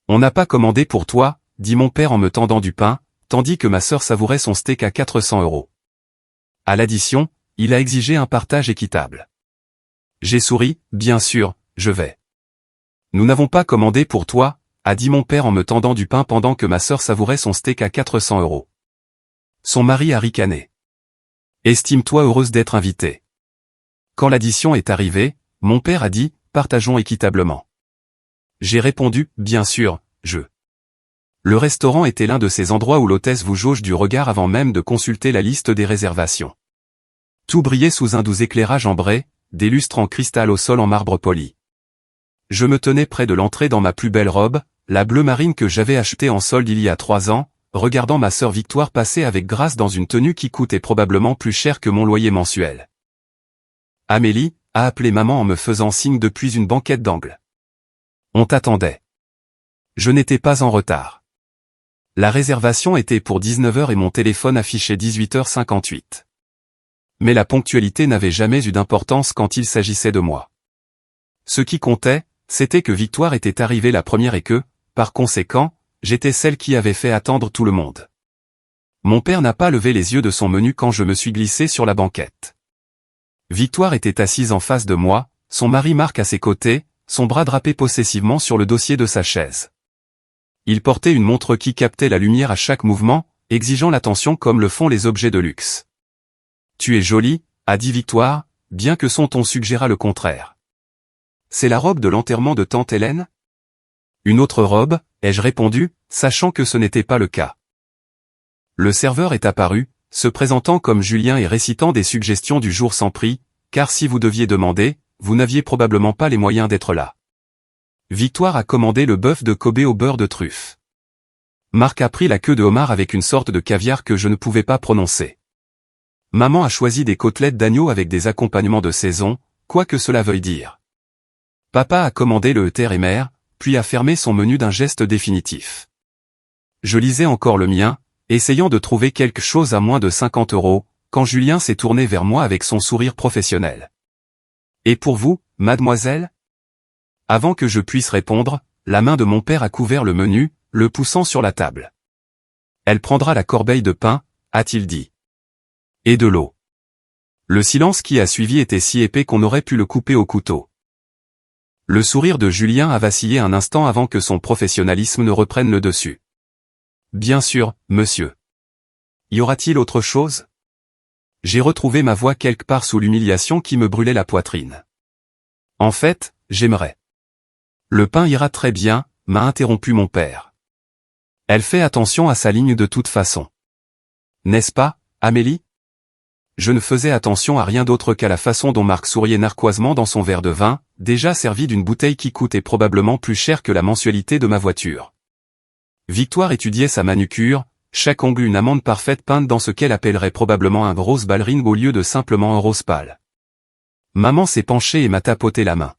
On n'a pas commandé pour toi, dit mon père en me tendant du pain, tandis que ma sœur savourait son steak à 400 €. À l'addition, il a exigé un partage équitable. J'ai souri, bien sûr, je vais. Nous n'avons pas commandé pour toi, a dit mon père en me tendant du pain pendant que ma sœur savourait son steak à 400 €. Son mari a ricané. Estime-toi heureuse d'être invitée. Quand l'addition est arrivée, mon père a dit, partageons équitablement. J'ai répondu, bien sûr, je. Le restaurant était l'un de ces endroits où l'hôtesse vous jauge du regard avant même de consulter la liste des réservations. Tout brillait sous un doux éclairage ambré, des lustres en cristal au sol en marbre poli. Je me tenais près de l'entrée dans ma plus belle robe, la bleue marine que j'avais achetée en solde il y a 3 ans, regardant ma sœur Victoire passer avec grâce dans une tenue qui coûtait probablement plus cher que mon loyer mensuel. Amélie, a appelé maman en me faisant signe depuis une banquette d'angle. On t'attendait. Je n'étais pas en retard. La réservation était pour 19 h et mon téléphone affichait 18h58. Mais la ponctualité n'avait jamais eu d'importance quand il s'agissait de moi. Ce qui comptait, c'était que Victoire était arrivée la première et que, par conséquent, j'étais celle qui avait fait attendre tout le monde. Mon père n'a pas levé les yeux de son menu quand je me suis glissé sur la banquette. Victoire était assise en face de moi, son mari Marc à ses côtés, son bras drapé possessivement sur le dossier de sa chaise. Il portait une montre qui captait la lumière à chaque mouvement, exigeant l'attention comme le font les objets de luxe. « Tu es jolie », a dit Victoire, bien que son ton suggéra le contraire. « C'est la robe de l'enterrement de tante Hélène ?» Une autre robe, ai-je répondu, sachant que ce n'était pas le cas. Le serveur est apparu, se présentant comme Julien et récitant des suggestions du jour sans prix, car si vous deviez demander, vous n'aviez probablement pas les moyens d'être là. Victoire a commandé le bœuf de Kobe au beurre de truffe. Marc a pris la queue de homard avec une sorte de caviar que je ne pouvais pas prononcer. Maman a choisi des côtelettes d'agneau avec des accompagnements de saison, quoi que cela veuille dire. Papa a commandé le terre et mer, puis a fermé son menu d'un geste définitif. Je lisais encore le mien, essayant de trouver quelque chose à moins de 50 €, quand Julien s'est tourné vers moi avec son sourire professionnel. « Et pour vous, mademoiselle ?» Avant que je puisse répondre, la main de mon père a couvert le menu, le poussant sur la table. « Elle prendra la corbeille de pain, a-t-il dit. Et de l'eau. » Le silence qui a suivi était si épais qu'on aurait pu le couper au couteau. Le sourire de Julien a vacillé un instant avant que son professionnalisme ne reprenne le dessus. « Bien sûr, monsieur. Y aura-t-il autre chose ?» J'ai retrouvé ma voix quelque part sous l'humiliation qui me brûlait la poitrine. « En fait, j'aimerais. »« Le pain ira très bien, » m'a interrompu mon père. « Elle fait attention à sa ligne de toute façon. N'est-ce pas, Amélie ?» Je ne faisais attention à rien d'autre qu'à la façon dont Marc souriait narquoisement dans son verre de vin, déjà servi d'une bouteille qui coûtait probablement plus cher que la mensualité de ma voiture. Victoire étudiait sa manucure, chaque ongle une amande parfaite peinte dans ce qu'elle appellerait probablement un rose ballerine au lieu de simplement un rose pâle. Maman s'est penchée et m'a tapoté la main.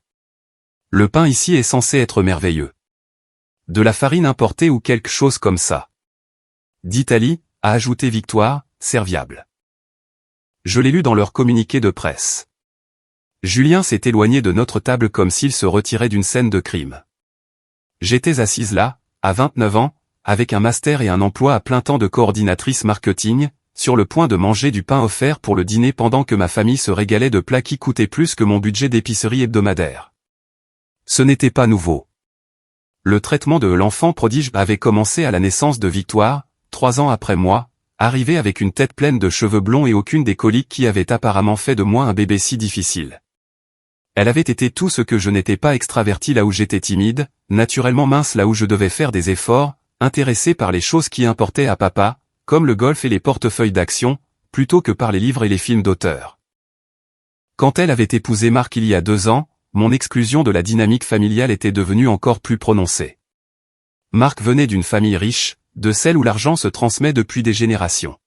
Le pain ici est censé être merveilleux. De la farine importée ou quelque chose comme ça. D'Italie, a ajouté Victoire, serviable. Je l'ai lu dans leur communiqué de presse. Julien s'est éloigné de notre table comme s'il se retirait d'une scène de crime. J'étais assise là, à 29 ans, avec un master et un emploi à plein temps de coordinatrice marketing, sur le point de manger du pain offert pour le dîner pendant que ma famille se régalait de plats qui coûtaient plus que mon budget d'épicerie hebdomadaire. Ce n'était pas nouveau. Le traitement de l'enfant prodige avait commencé à la naissance de Victoire, 3 ans après moi, arrivé avec une tête pleine de cheveux blonds et aucune des coliques qui avaient apparemment fait de moi un bébé si difficile. Elle avait été tout ce que je n'étais pas, extraverti là où j'étais timide, naturellement mince là où je devais faire des efforts, intéressé par les choses qui importaient à papa, comme le golf et les portefeuilles d'actions, plutôt que par les livres et les films d'auteur. Quand elle avait épousé Marc il y a 2 ans, mon exclusion de la dynamique familiale était devenue encore plus prononcée. Marc venait d'une famille riche, de celle où l'argent se transmet depuis des générations.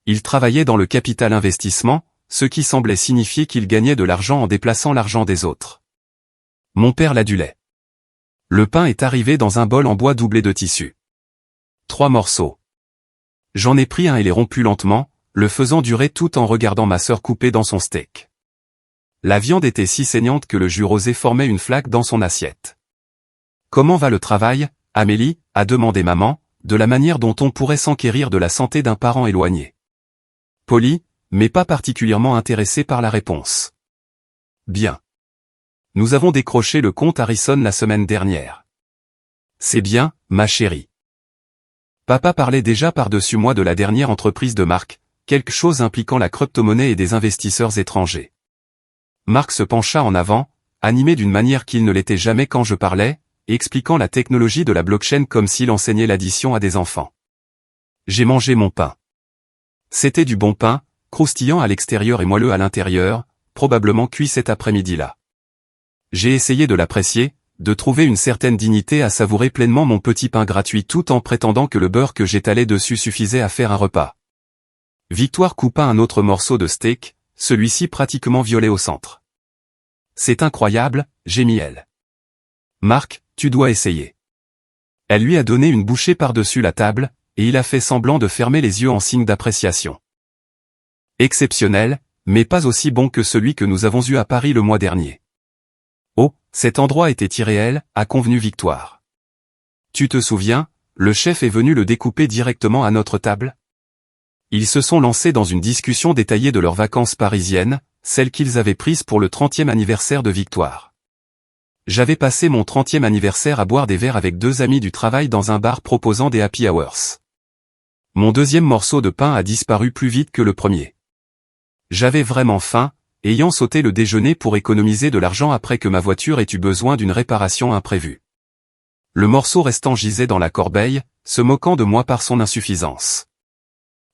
Il travaillait dans le capital investissement, ce qui semblait signifier qu'il gagnait de l'argent en déplaçant l'argent des autres. Mon père l'adulait. Le pain est arrivé dans un bol en bois doublé de tissu. 3 morceaux. J'en ai pris un et l'ai rompu lentement, le faisant durer tout en regardant ma sœur couper dans son steak. La viande était si saignante que le jus rosé formait une flaque dans son assiette. « Comment va le travail ?» Amélie, a demandé maman, de la manière dont on pourrait s'enquérir de la santé d'un parent éloigné. Poli, mais pas particulièrement intéressé par la réponse. Bien. Nous avons décroché le compte Harrison la semaine dernière. C'est bien, ma chérie. Papa parlait déjà par-dessus moi de la dernière entreprise de Marc, quelque chose impliquant la crypto-monnaie et des investisseurs étrangers. Marc se pencha en avant, animé d'une manière qu'il ne l'était jamais quand je parlais, expliquant la technologie de la blockchain comme s'il enseignait l'addition à des enfants. J'ai mangé mon pain. C'était du bon pain, croustillant à l'extérieur et moelleux à l'intérieur, probablement cuit cet après-midi-là. J'ai essayé de l'apprécier, de trouver une certaine dignité à savourer pleinement mon petit pain gratuit tout en prétendant que le beurre que j'étalais dessus suffisait à faire un repas. Victoire coupa un autre morceau de steak, celui-ci pratiquement violet au centre. C'est incroyable, gémit elle. Marc, tu dois essayer. Elle lui a donné une bouchée par-dessus la table, et il a fait semblant de fermer les yeux en signe d'appréciation. Exceptionnel, mais pas aussi bon que celui que nous avons eu à Paris le mois dernier. Oh, cet endroit était irréel, a convenu Victoire. Tu te souviens, le chef est venu le découper directement à notre table? Ils se sont lancés dans une discussion détaillée de leurs vacances parisiennes, celles qu'ils avaient prises pour le 30e anniversaire de Victoire. J'avais passé mon 30e anniversaire à boire des verres avec 2 amis du travail dans un bar proposant des happy hours. Mon deuxième morceau de pain a disparu plus vite que le premier. J'avais vraiment faim, ayant sauté le déjeuner pour économiser de l'argent après que ma voiture ait eu besoin d'une réparation imprévue. Le morceau restant gisait dans la corbeille, se moquant de moi par son insuffisance.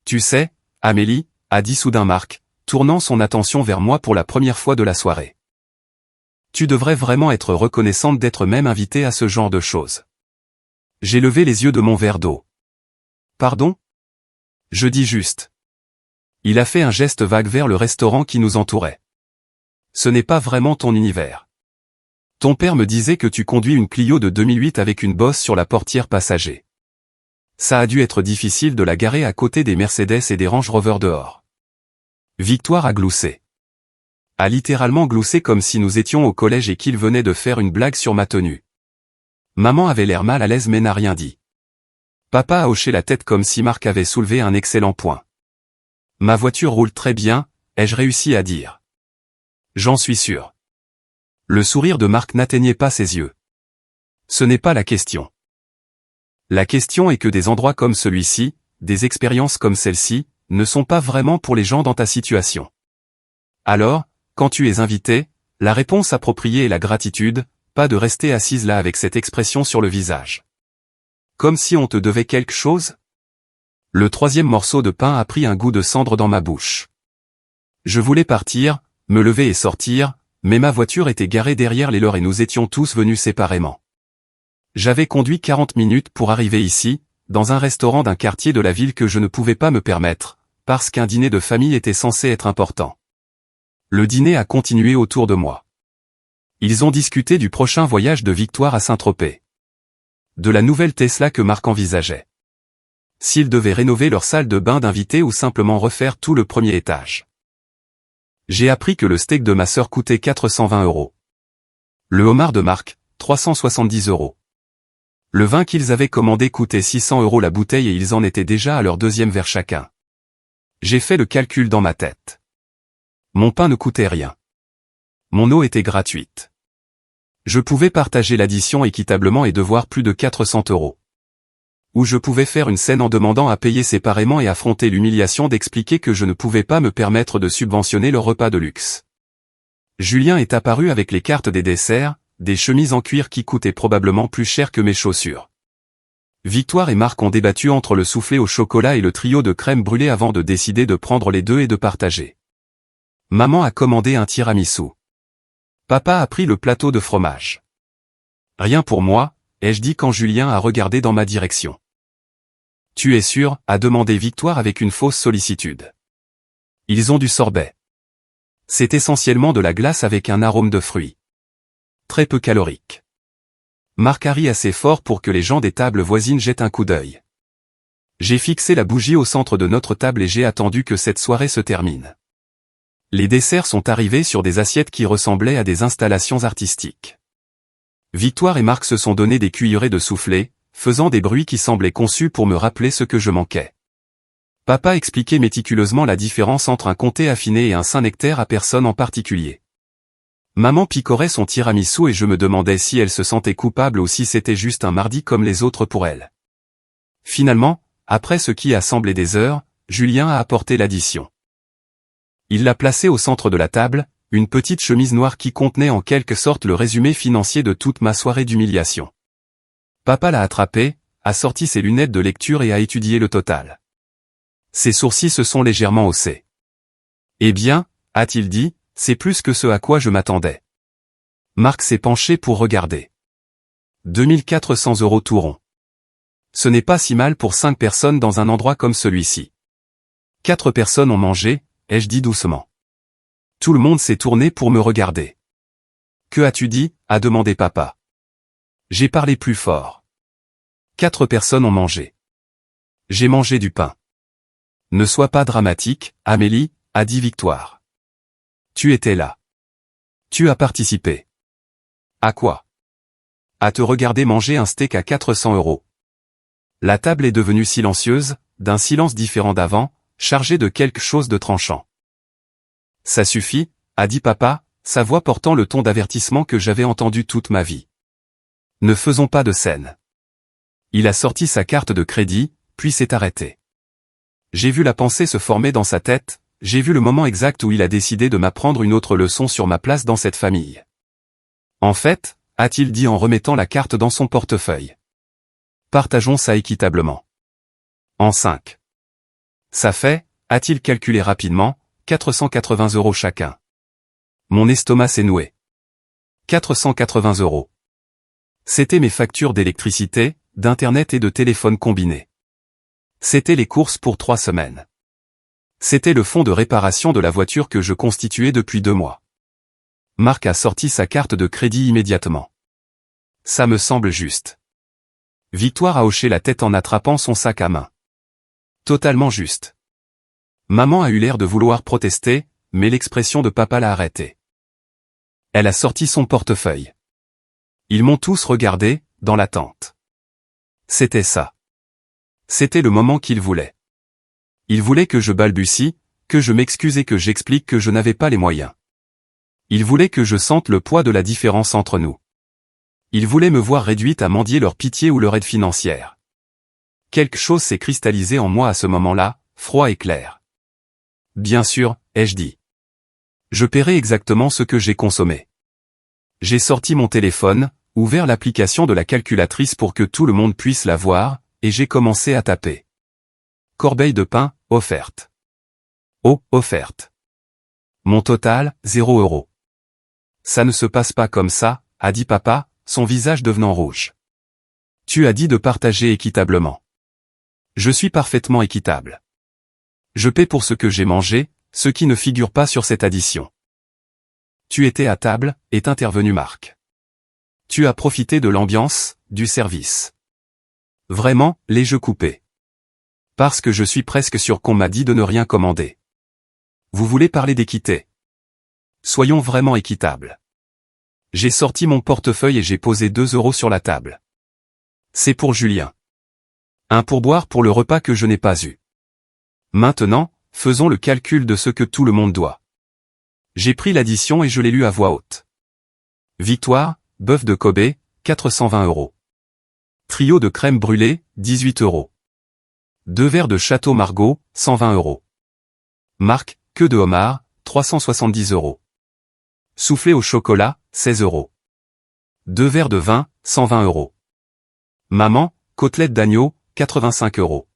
Tu sais, Amélie, a dit soudain Marc, tournant son attention vers moi pour la première fois de la soirée. Tu devrais vraiment être reconnaissante d'être même invitée à ce genre de choses. J'ai levé les yeux de mon verre d'eau. Pardon? Je dis juste. Il a fait un geste vague vers le restaurant qui nous entourait. Ce n'est pas vraiment ton univers. Ton père me disait que tu conduis une Clio de 2008 avec une bosse sur la portière passager. Ça a dû être difficile de la garer à côté des Mercedes et des Range Rover dehors. Victoire a gloussé. A littéralement gloussé comme si nous étions au collège et qu'il venait de faire une blague sur ma tenue. Maman avait l'air mal à l'aise mais n'a rien dit. Papa a hoché la tête comme si Marc avait soulevé un excellent point. Ma voiture roule très bien, ai-je réussi à dire. J'en suis sûr. Le sourire de Marc n'atteignait pas ses yeux. Ce n'est pas la question. La question est que des endroits comme celui-ci, des expériences comme celle-ci, ne sont pas vraiment pour les gens dans ta situation. Alors, quand tu es invité, la réponse appropriée est la gratitude, pas de rester assise là avec cette expression sur le visage. Comme si on te devait quelque chose? Le 3e morceau de pain a pris un goût de cendre dans ma bouche. Je voulais partir, me lever et sortir, mais ma voiture était garée derrière les leurs et nous étions tous venus séparément. J'avais conduit 40 minutes pour arriver ici, dans un restaurant d'un quartier de la ville que je ne pouvais pas me permettre, parce qu'un dîner de famille était censé être important. Le dîner a continué autour de moi. Ils ont discuté du prochain voyage de Victoire à Saint-Tropez. De la nouvelle Tesla que Marc envisageait. S'ils devaient rénover leur salle de bain d'invités ou simplement refaire tout le premier étage. J'ai appris que le steak de ma sœur coûtait 420 €. Le homard de Marc, 370 €. Le vin qu'ils avaient commandé coûtait 600 € la bouteille et ils en étaient déjà à leur 2e verre chacun. J'ai fait le calcul dans ma tête. Mon pain ne coûtait rien. Mon eau était gratuite. Je pouvais partager l'addition équitablement et devoir plus de 400 €. Ou je pouvais faire une scène en demandant à payer séparément et affronter l'humiliation d'expliquer que je ne pouvais pas me permettre de subventionner leur repas de luxe. Julien est apparu avec les cartes des desserts, des chemises en cuir qui coûtaient probablement plus cher que mes chaussures. Victoire et Marc ont débattu entre le soufflé au chocolat et le trio de crème brûlée avant de décider de prendre les deux et de partager. Maman a commandé un tiramisu. Papa a pris le plateau de fromage. Rien pour moi, ai-je dit quand Julien a regardé dans ma direction. Tu es sûr, a demandé Victoire avec une fausse sollicitude. Ils ont du sorbet. C'est essentiellement de la glace avec un arôme de fruits. Très peu calorique. Marc a ri assez fort pour que les gens des tables voisines jettent un coup d'œil. J'ai fixé la bougie au centre de notre table et j'ai attendu que cette soirée se termine. Les desserts sont arrivés sur des assiettes qui ressemblaient à des installations artistiques. Victoire et Marc se sont donné des cuillerées de soufflé, faisant des bruits qui semblaient conçus pour me rappeler ce que je manquais. Papa expliquait méticuleusement la différence entre un comté affiné et un Saint-Nectaire à personne en particulier. Maman picorait son tiramisu et je me demandais si elle se sentait coupable ou si c'était juste un mardi comme les autres pour elle. Finalement, après ce qui a semblé des heures, Julien a apporté l'addition. Il l'a placée au centre de la table, une petite chemise noire qui contenait en quelque sorte le résumé financier de toute ma soirée d'humiliation. Papa l'a attrapé, a sorti ses lunettes de lecture et a étudié le total. Ses sourcils se sont légèrement haussés. Eh bien, a-t-il dit, c'est plus que ce à quoi je m'attendais. Marc s'est penché pour regarder. 2400 € tout rond. Ce n'est pas si mal pour 5 personnes dans un endroit comme celui-ci. 4 personnes ont mangé, ai-je dit doucement. Tout le monde s'est tourné pour me regarder. Que as-tu dit, a demandé papa. J'ai parlé plus fort. 4 personnes ont mangé. J'ai mangé du pain. Ne sois pas dramatique, Amélie, a dit Victoire. Tu étais là. Tu as participé. À quoi? À te regarder manger un steak à 400 €. La table est devenue silencieuse, d'un silence différent d'avant, chargé de quelque chose de tranchant. Ça suffit, a dit papa, sa voix portant le ton d'avertissement que j'avais entendu toute ma vie. Ne faisons pas de scène. Il a sorti sa carte de crédit, puis s'est arrêté. J'ai vu la pensée se former dans sa tête, j'ai vu le moment exact où il a décidé de m'apprendre une autre leçon sur ma place dans cette famille. En fait, a-t-il dit en remettant la carte dans son portefeuille. Partageons ça équitablement. En 5. Ça fait, a-t-il calculé rapidement, 480 € chacun. Mon estomac s'est noué. 480 €. C'était mes factures d'électricité, d'internet et de téléphone combinés. C'était les courses pour 3 semaines. C'était le fonds de réparation de la voiture que je constituais depuis 2 mois. Marc a sorti sa carte de crédit immédiatement. Ça me semble juste. Victoire a hoché la tête en attrapant son sac à main. Totalement juste. Maman a eu l'air de vouloir protester, mais l'expression de papa l'a arrêtée. Elle a sorti son portefeuille. Ils m'ont tous regardé, dans l'attente. C'était ça. C'était le moment qu'il voulait. Il voulait que je balbutie, que je m'excuse et que j'explique que je n'avais pas les moyens. Il voulait que je sente le poids de la différence entre nous. Il voulait me voir réduite à mendier leur pitié ou leur aide financière. Quelque chose s'est cristallisé en moi à ce moment-là, froid et clair. Bien sûr, ai-je dit. Je paierai exactement ce que j'ai consommé. J'ai sorti mon téléphone, ouvert l'application de la calculatrice pour que tout le monde puisse la voir, et j'ai commencé à taper. Corbeille de pain, offerte. Oh, offerte. Mon total, 0 €. Ça ne se passe pas comme ça, a dit papa, son visage devenant rouge. Tu as dit de partager équitablement. Je suis parfaitement équitable. Je paie pour ce que j'ai mangé, ce qui ne figure pas sur cette addition. Tu étais à table, est intervenu Marc. Tu as profité de l'ambiance, du service. Vraiment, les jeux coupés. Parce que je suis presque sûr qu'on m'a dit de ne rien commander. Vous voulez parler d'équité? Soyons vraiment équitables. J'ai sorti mon portefeuille et j'ai posé 2 € sur la table. C'est pour Julien. Un pourboire pour le repas que je n'ai pas eu. Maintenant, faisons le calcul de ce que tout le monde doit. J'ai pris l'addition et je l'ai lu à voix haute. Victoire, bœuf de Kobe, 420 €. Trio de crème brûlée, 18 €. 2 verres de Château Margaux, 120 €. Marc, queue de homard, 370 €. Soufflé au chocolat, 16 €. 2 verres de vin, 120 €. Maman, côtelette d'agneau, 85 €.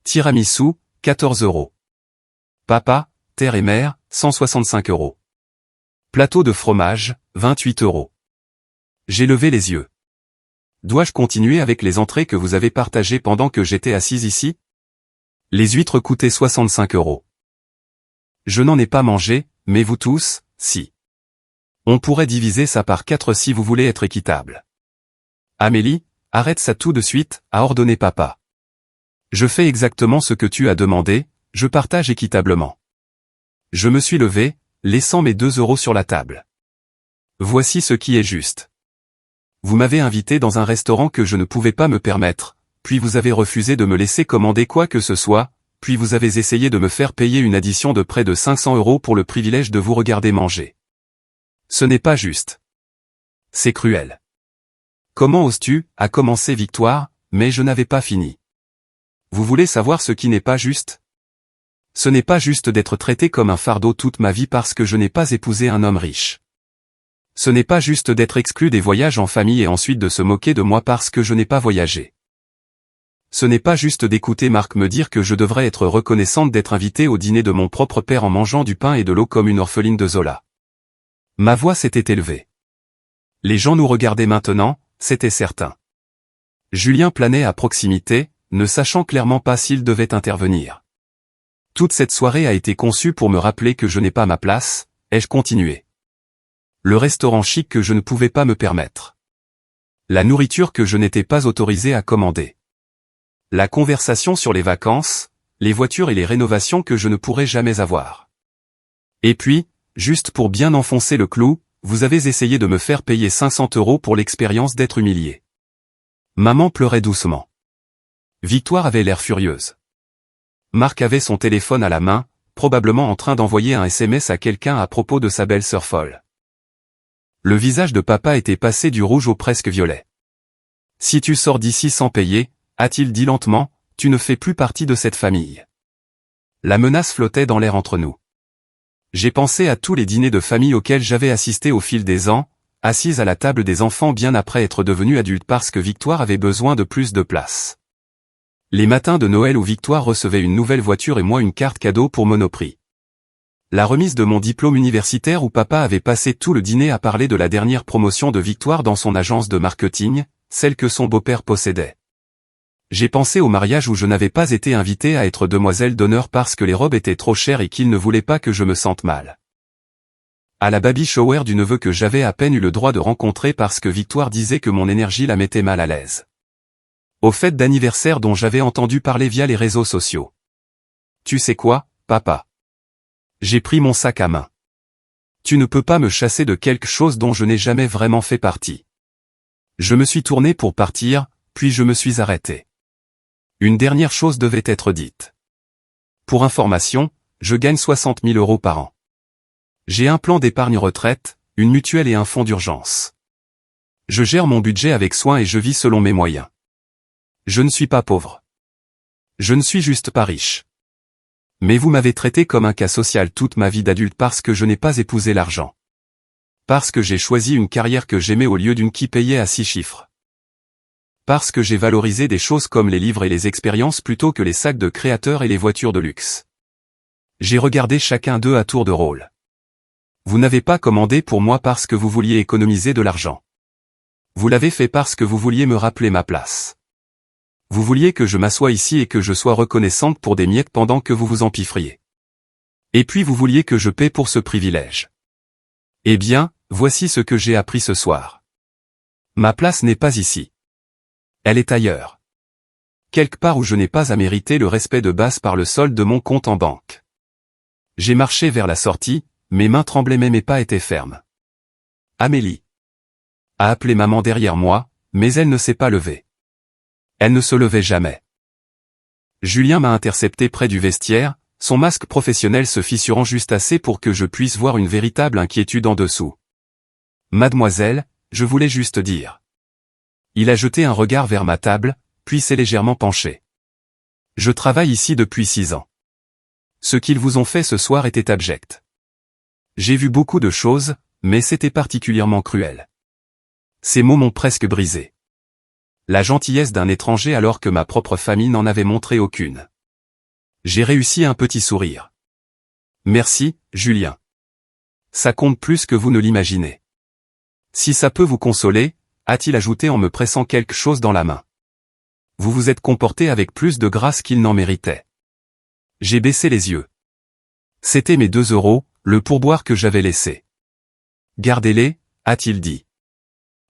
Tiramisu, 14 €. Papa, terre et mer, 165 €. Plateau de fromage, 28 €. J'ai levé les yeux. Dois-je continuer avec les entrées que vous avez partagées pendant que j'étais assise ici? Les huîtres coûtaient 65 €. Je n'en ai pas mangé, mais vous tous, si. On pourrait diviser ça par 4 si vous voulez être équitable. Amélie, arrête ça tout de suite, a ordonné papa. Je fais exactement ce que tu as demandé, je partage équitablement. Je me suis levé, laissant mes 2 € sur la table. Voici ce qui est juste. Vous m'avez invité dans un restaurant que je ne pouvais pas me permettre, puis vous avez refusé de me laisser commander quoi que ce soit, puis vous avez essayé de me faire payer une addition de près de 500 € pour le privilège de vous regarder manger. Ce n'est pas juste. C'est cruel. Comment oses-tu, a commencé Victoire, mais je n'avais pas fini. Vous voulez savoir ce qui n'est pas juste? Ce n'est pas juste d'être traité comme un fardeau toute ma vie parce que je n'ai pas épousé un homme riche. Ce n'est pas juste d'être exclu des voyages en famille et ensuite de se moquer de moi parce que je n'ai pas voyagé. Ce n'est pas juste d'écouter Marc me dire que je devrais être reconnaissante d'être invitée au dîner de mon propre père en mangeant du pain et de l'eau comme une orpheline de Zola. Ma voix s'était élevée. Les gens nous regardaient maintenant, c'était certain. Julien planait à proximité, ne sachant clairement pas s'il devait intervenir. Toute cette soirée a été conçue pour me rappeler que je n'ai pas ma place, ai-je continué. Le restaurant chic que je ne pouvais pas me permettre. La nourriture que je n'étais pas autorisé à commander. La conversation sur les vacances, les voitures et les rénovations que je ne pourrais jamais avoir. Et puis, juste pour bien enfoncer le clou, vous avez essayé de me faire payer 500 € pour l'expérience d'être humilié. Maman pleurait doucement. Victoire avait l'air furieuse. Marc avait son téléphone à la main, probablement en train d'envoyer un SMS à quelqu'un à propos de sa belle-sœur folle. Le visage de papa était passé du rouge au presque violet. Si tu sors d'ici sans payer, a-t-il dit lentement, tu ne fais plus partie de cette famille. La menace flottait dans l'air entre nous. J'ai pensé à tous les dîners de famille auxquels j'avais assisté au fil des ans, assise à la table des enfants bien après être devenue adulte parce que Victoire avait besoin de plus de place. Les matins de Noël où Victoire recevait une nouvelle voiture et moi une carte cadeau pour Monoprix. La remise de mon diplôme universitaire où papa avait passé tout le dîner à parler de la dernière promotion de Victoire dans son agence de marketing, celle que son beau-père possédait. J'ai pensé au mariage où je n'avais pas été invité à être demoiselle d'honneur parce que les robes étaient trop chères et qu'il ne voulait pas que je me sente mal. À la baby shower du neveu que j'avais à peine eu le droit de rencontrer parce que Victoire disait que mon énergie la mettait mal à l'aise. Aux fêtes d'anniversaire dont j'avais entendu parler via les réseaux sociaux. Tu sais quoi, papa? J'ai pris mon sac à main. Tu ne peux pas me chasser de quelque chose dont je n'ai jamais vraiment fait partie. Je me suis tourné pour partir, puis je me suis arrêté. Une dernière chose devait être dite. Pour information, je gagne 60 000 € par an. J'ai un plan d'épargne retraite, une mutuelle et un fonds d'urgence. Je gère mon budget avec soin et je vis selon mes moyens. Je ne suis pas pauvre. Je ne suis juste pas riche. Mais vous m'avez traité comme un cas social toute ma vie d'adulte parce que je n'ai pas épousé l'argent. Parce que j'ai choisi une carrière que j'aimais au lieu d'une qui payait à 6 chiffres. Parce que j'ai valorisé des choses comme les livres et les expériences plutôt que les sacs de créateurs et les voitures de luxe. J'ai regardé chacun d'eux à tour de rôle. Vous n'avez pas commandé pour moi parce que vous vouliez économiser de l'argent. Vous l'avez fait parce que vous vouliez me rappeler ma place. Vous vouliez que je m'assoie ici et que je sois reconnaissante pour des miettes pendant que vous vous empiffriez. Et puis vous vouliez que je paie pour ce privilège. Eh bien, voici ce que j'ai appris ce soir. Ma place n'est pas ici. Elle est ailleurs. Quelque part où je n'ai pas à mériter le respect de base par le solde de mon compte en banque. J'ai marché vers la sortie, mes mains tremblaient mais mes pas étaient fermes. Amélie a appelé maman derrière moi, mais elle ne s'est pas levée. Elle ne se levait jamais. Julien m'a intercepté près du vestiaire, son masque professionnel se fissurant juste assez pour que je puisse voir une véritable inquiétude en dessous. Mademoiselle, je voulais juste dire. Il a jeté un regard vers ma table, puis s'est légèrement penché. Je travaille ici depuis 6 ans. Ce qu'ils vous ont fait ce soir était abject. J'ai vu beaucoup de choses, mais c'était particulièrement cruel. Ces mots m'ont presque brisé. La gentillesse d'un étranger alors que ma propre famille n'en avait montré aucune. J'ai réussi un petit sourire. Merci, Julien. Ça compte plus que vous ne l'imaginez. Si ça peut vous consoler, a-t-il ajouté en me pressant quelque chose dans la main. Vous vous êtes comporté avec plus de grâce qu'il n'en méritait. J'ai baissé les yeux. C'était mes 2 €, le pourboire que j'avais laissé. Gardez-les, a-t-il dit.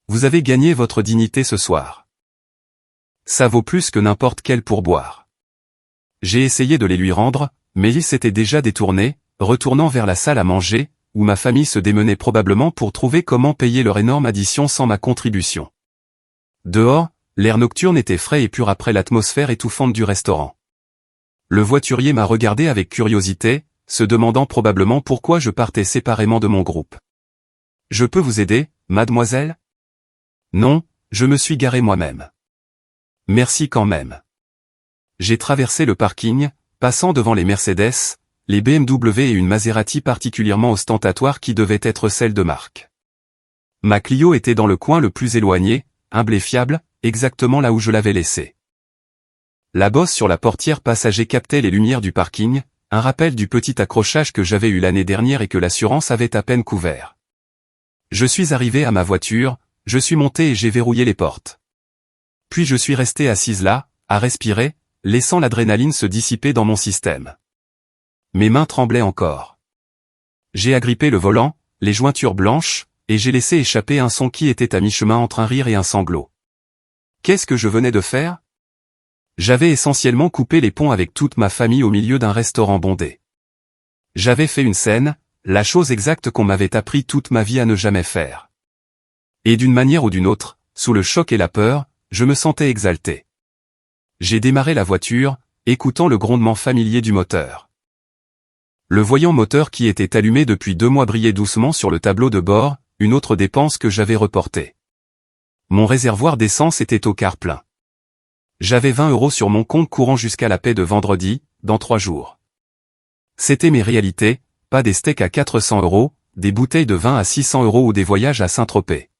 Vous avez gagné votre dignité ce soir. Ça vaut plus que n'importe quel pourboire. J'ai essayé de les lui rendre, mais il s'était déjà détourné, retournant vers la salle à manger, où ma famille se démenait probablement pour trouver comment payer leur énorme addition sans ma contribution. Dehors, l'air nocturne était frais et pur après l'atmosphère étouffante du restaurant. Le voiturier m'a regardé avec curiosité, se demandant probablement pourquoi je partais séparément de mon groupe. « Je peux vous aider, mademoiselle ?» « Non, je me suis garé moi-même. »« Merci quand même. » J'ai traversé le parking, passant devant les Mercedes, les BMW et une Maserati particulièrement ostentatoire qui devait être celle de marque. Ma Clio était dans le coin le plus éloigné, humble et fiable, exactement là où je l'avais laissée. La bosse sur la portière passager captait les lumières du parking, un rappel du petit accrochage que j'avais eu l'année dernière et que l'assurance avait à peine couvert. Je suis arrivé à ma voiture, je suis monté et j'ai verrouillé les portes. Puis je suis resté assise là, à respirer, laissant l'adrénaline se dissiper dans mon système. Mes mains tremblaient encore. J'ai agrippé le volant, les jointures blanches, et j'ai laissé échapper un son qui était à mi-chemin entre un rire et un sanglot. Qu'est-ce que je venais de faire ? J'avais essentiellement coupé les ponts avec toute ma famille au milieu d'un restaurant bondé. J'avais fait une scène, la chose exacte qu'on m'avait appris toute ma vie à ne jamais faire. Et d'une manière ou d'une autre, sous le choc et la peur, je me sentais exalté. J'ai démarré la voiture, écoutant le grondement familier du moteur. Le voyant moteur qui était allumé depuis 2 mois brillait doucement sur le tableau de bord, une autre dépense que j'avais reportée. Mon réservoir d'essence était au quart plein. J'avais 20 € sur mon compte courant jusqu'à la paie de vendredi, dans 3 jours. C'était mes réalités, pas des steaks à 400 €, des bouteilles de vin à 600 € ou des voyages à Saint-Tropez.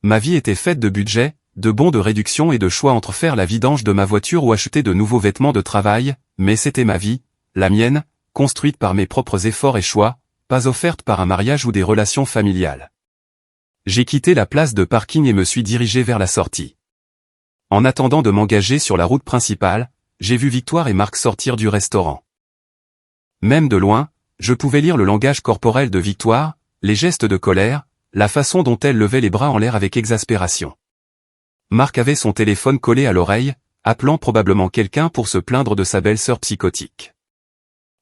Ma vie était faite de budget, de bons de réduction et de choix entre faire la vidange de ma voiture ou acheter de nouveaux vêtements de travail, mais c'était ma vie, la mienne, construite par mes propres efforts et choix, pas offerte par un mariage ou des relations familiales. J'ai quitté la place de parking et me suis dirigé vers la sortie. En attendant de m'engager sur la route principale, j'ai vu Victoire et Marc sortir du restaurant. Même de loin, je pouvais lire le langage corporel de Victoire, les gestes de colère, la façon dont elle levait les bras en l'air avec exaspération. Marc avait son téléphone collé à l'oreille, appelant probablement quelqu'un pour se plaindre de sa belle-sœur psychotique.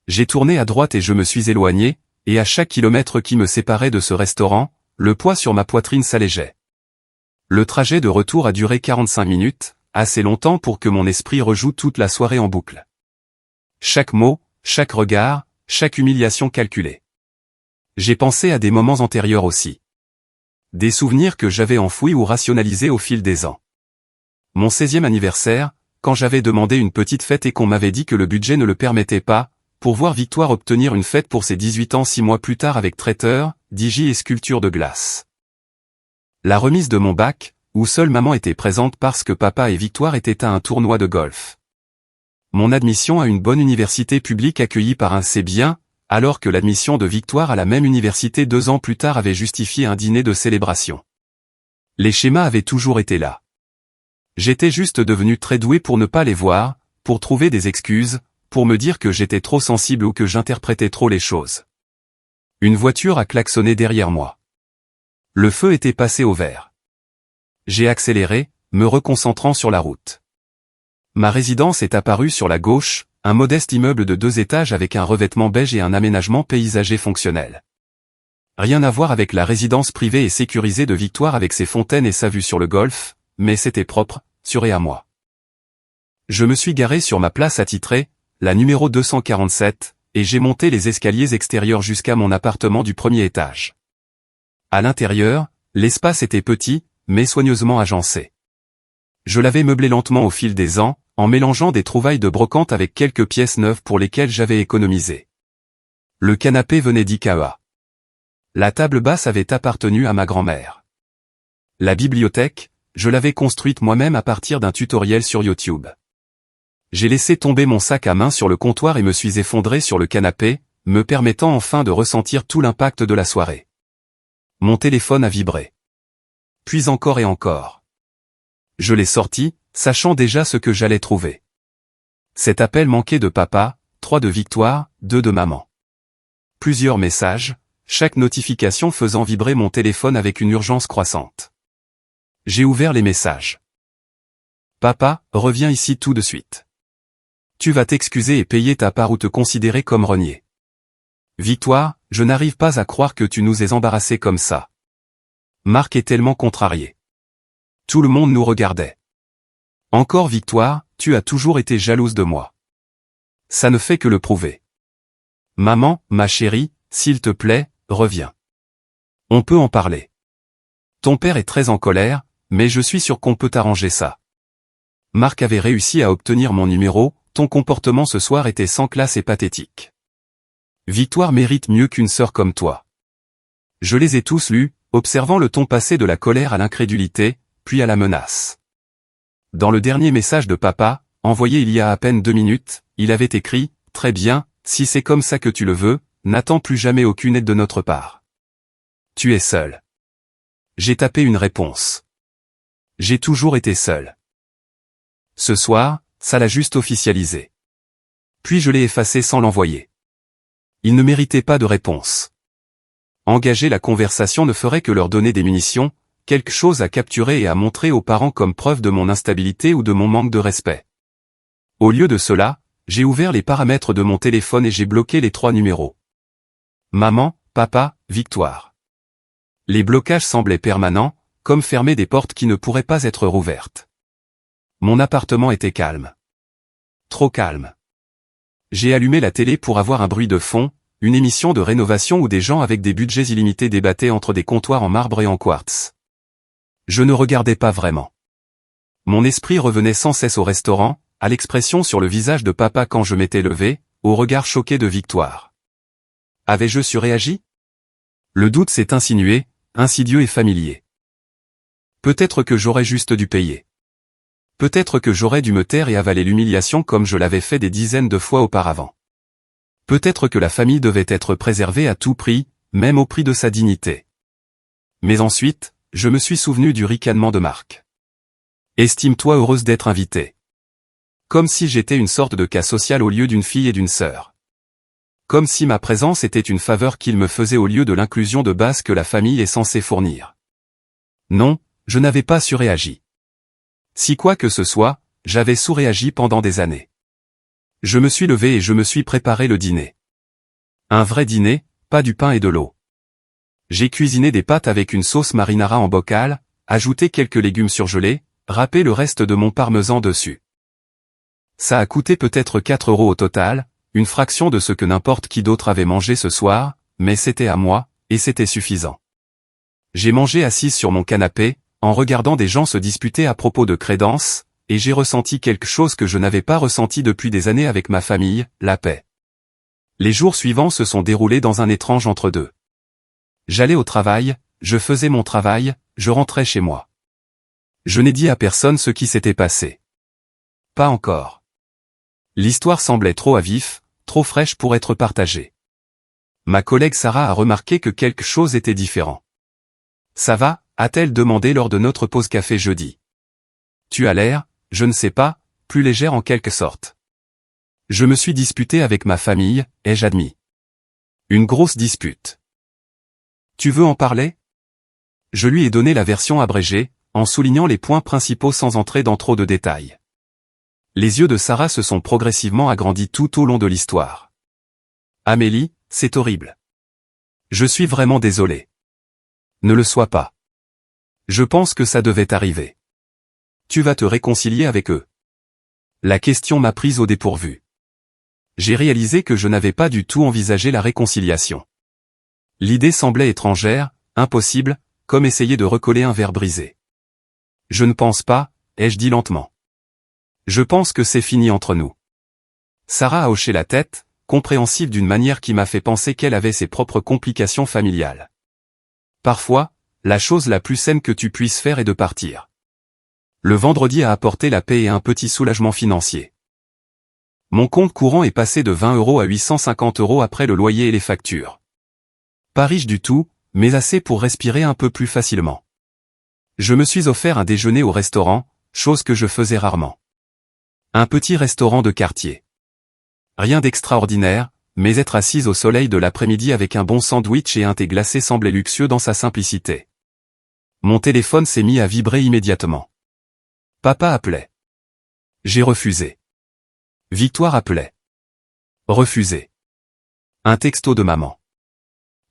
J'ai tourné à droite et je me suis éloigné, et à chaque kilomètre qui me séparait de ce restaurant, le poids sur ma poitrine s'allégeait. Le trajet de retour a duré 45 minutes, assez longtemps pour que mon esprit rejoue toute la soirée en boucle. Chaque mot, chaque regard, chaque humiliation calculée. J'ai pensé à des moments antérieurs aussi. Des souvenirs que j'avais enfouis ou rationalisés au fil des ans. Mon 16e anniversaire, quand j'avais demandé une petite fête et qu'on m'avait dit que le budget ne le permettait pas, pour voir Victoire obtenir une fête pour ses 18 ans 6 mois plus tard avec traiteur, DJ et sculpture de glace. La remise de mon bac, où seule maman était présente parce que papa et Victoire étaient à un tournoi de golf. Mon admission à une bonne université publique accueillie par un c'est bien, alors que l'admission de Victoire à la même université 2 ans plus tard avait justifié un dîner de célébration. Les schémas avaient toujours été là. J'étais juste devenu très doué pour ne pas les voir, pour trouver des excuses, pour me dire que j'étais trop sensible ou que j'interprétais trop les choses. Une voiture a klaxonné derrière moi. Le feu était passé au vert. J'ai accéléré, me reconcentrant sur la route. Ma résidence est apparue sur la gauche, un modeste immeuble de 2 étages avec un revêtement beige et un aménagement paysager fonctionnel. Rien à voir avec la résidence privée et sécurisée de Victoire avec ses fontaines et sa vue sur le golfe, mais c'était propre, sûr et à moi. Je me suis garé sur ma place attitrée, la numéro 247, et j'ai monté les escaliers extérieurs jusqu'à mon appartement du 1er étage. À l'intérieur, l'espace était petit, mais soigneusement agencé. Je l'avais meublé lentement au fil des ans, en mélangeant des trouvailles de brocante avec quelques pièces neuves pour lesquelles j'avais économisé. Le canapé venait d'IKEA. La table basse avait appartenu à ma grand-mère. La bibliothèque, je l'avais construite moi-même à partir d'un tutoriel sur YouTube. J'ai laissé tomber mon sac à main sur le comptoir et me suis effondré sur le canapé, me permettant enfin de ressentir tout l'impact de la soirée. Mon téléphone a vibré. Puis encore et encore. Je l'ai sorti, sachant déjà ce que j'allais trouver. Cet appel manquait de papa, 3 de Victoire, 2 de maman. Plusieurs messages, chaque notification faisant vibrer mon téléphone avec une urgence croissante. J'ai ouvert les messages. Papa, reviens ici tout de suite. Tu vas t'excuser et payer ta part ou te considérer comme renié. Victoire, je n'arrive pas à croire que tu nous aies embarrassés comme ça. Marc est tellement contrarié. Tout le monde nous regardait. Encore Victoire, tu as toujours été jalouse de moi. Ça ne fait que le prouver. Maman, ma chérie, s'il te plaît, reviens. On peut en parler. Ton père est très en colère, mais je suis sûr qu'on peut arranger ça. Marc avait réussi à obtenir mon numéro, ton comportement ce soir était sans classe et pathétique. Victoire mérite mieux qu'une sœur comme toi. Je les ai tous lus, observant le ton passé de la colère à l'incrédulité, puis à la menace. Dans le dernier message de papa, envoyé il y a à peine 2 minutes, il avait écrit « Très bien, si c'est comme ça que tu le veux, n'attends plus jamais aucune aide de notre part. Tu es seul. » J'ai tapé une réponse. J'ai toujours été seul. Ce soir, ça l'a juste officialisé. Puis je l'ai effacé sans l'envoyer. Il ne méritait pas de réponse. Engager la conversation ne ferait que leur donner des munitions, quelque chose à capturer et à montrer aux parents comme preuve de mon instabilité ou de mon manque de respect. Au lieu de cela, j'ai ouvert les paramètres de mon téléphone et j'ai bloqué les 3 numéros. Maman, papa, Victoire. Les blocages semblaient permanents, comme fermer des portes qui ne pourraient pas être rouvertes. Mon appartement était calme. Trop calme. J'ai allumé la télé pour avoir un bruit de fond, une émission de rénovation où des gens avec des budgets illimités débattaient entre des comptoirs en marbre et en quartz. Je ne regardais pas vraiment. Mon esprit revenait sans cesse au restaurant, à l'expression sur le visage de papa quand je m'étais levé, au regard choqué de Victoire. Avais-je surréagi? Le doute s'est insinué, insidieux et familier. Peut-être que j'aurais juste dû payer. Peut-être que j'aurais dû me taire et avaler l'humiliation comme je l'avais fait des dizaines de fois auparavant. Peut-être que la famille devait être préservée à tout prix, même au prix de sa dignité. Mais ensuite, je me suis souvenu du ricanement de Marc. Estime-toi heureuse d'être invitée. Comme si j'étais une sorte de cas social au lieu d'une fille et d'une sœur. Comme si ma présence était une faveur qu'il me faisait au lieu de l'inclusion de base que la famille est censée fournir. Non, je n'avais pas surréagi. Si quoi que ce soit, j'avais sous-réagi pendant des années. Je me suis levé et je me suis préparé le dîner. Un vrai dîner, pas du pain et de l'eau. J'ai cuisiné des pâtes avec une sauce marinara en bocal, ajouté quelques légumes surgelés, râpé le reste de mon parmesan dessus. Ça a coûté peut-être 4 € au total, une fraction de ce que n'importe qui d'autre avait mangé ce soir, mais c'était à moi, et c'était suffisant. J'ai mangé assise sur mon canapé, en regardant des gens se disputer à propos de crédences, et j'ai ressenti quelque chose que je n'avais pas ressenti depuis des années avec ma famille, la paix. Les jours suivants se sont déroulés dans un étrange entre-deux. J'allais au travail, je faisais mon travail, je rentrais chez moi. Je n'ai dit à personne ce qui s'était passé. Pas encore. L'histoire semblait trop à vif, trop fraîche pour être partagée. Ma collègue Sarah a remarqué que quelque chose était différent. Ça va, a-t-elle demandé lors de notre pause café jeudi. Tu as l'air, je ne sais pas, plus légère en quelque sorte. Je me suis disputé avec ma famille, ai-je admis. Une grosse dispute. Tu veux en parler? Je lui ai donné la version abrégée, en soulignant les points principaux sans entrer dans trop de détails. Les yeux de Sarah se sont progressivement agrandis tout au long de l'histoire. Amélie, c'est horrible. Je suis vraiment désolé. Ne le sois pas. Je pense que ça devait arriver. Tu vas te réconcilier avec eux. La question m'a prise au dépourvu. J'ai réalisé que je n'avais pas du tout envisagé la réconciliation. L'idée semblait étrangère, impossible, comme essayer de recoller un verre brisé. Je ne pense pas, ai-je dit lentement. Je pense que c'est fini entre nous. Sarah a hoché la tête, compréhensive d'une manière qui m'a fait penser qu'elle avait ses propres complications familiales. Parfois, la chose la plus saine que tu puisses faire est de partir. Le vendredi a apporté la paix et un petit soulagement financier. Mon compte courant est passé de 20 € à 850 € après le loyer et les factures. Pas riche du tout, mais assez pour respirer un peu plus facilement. Je me suis offert un déjeuner au restaurant, chose que je faisais rarement. Un petit restaurant de quartier. Rien d'extraordinaire, mais être assise au soleil de l'après-midi avec un bon sandwich et un thé glacé semblait luxueux dans sa simplicité. Mon téléphone s'est mis à vibrer immédiatement. Papa appelait. J'ai refusé. Victoire appelait. Refusé. Un texto de maman.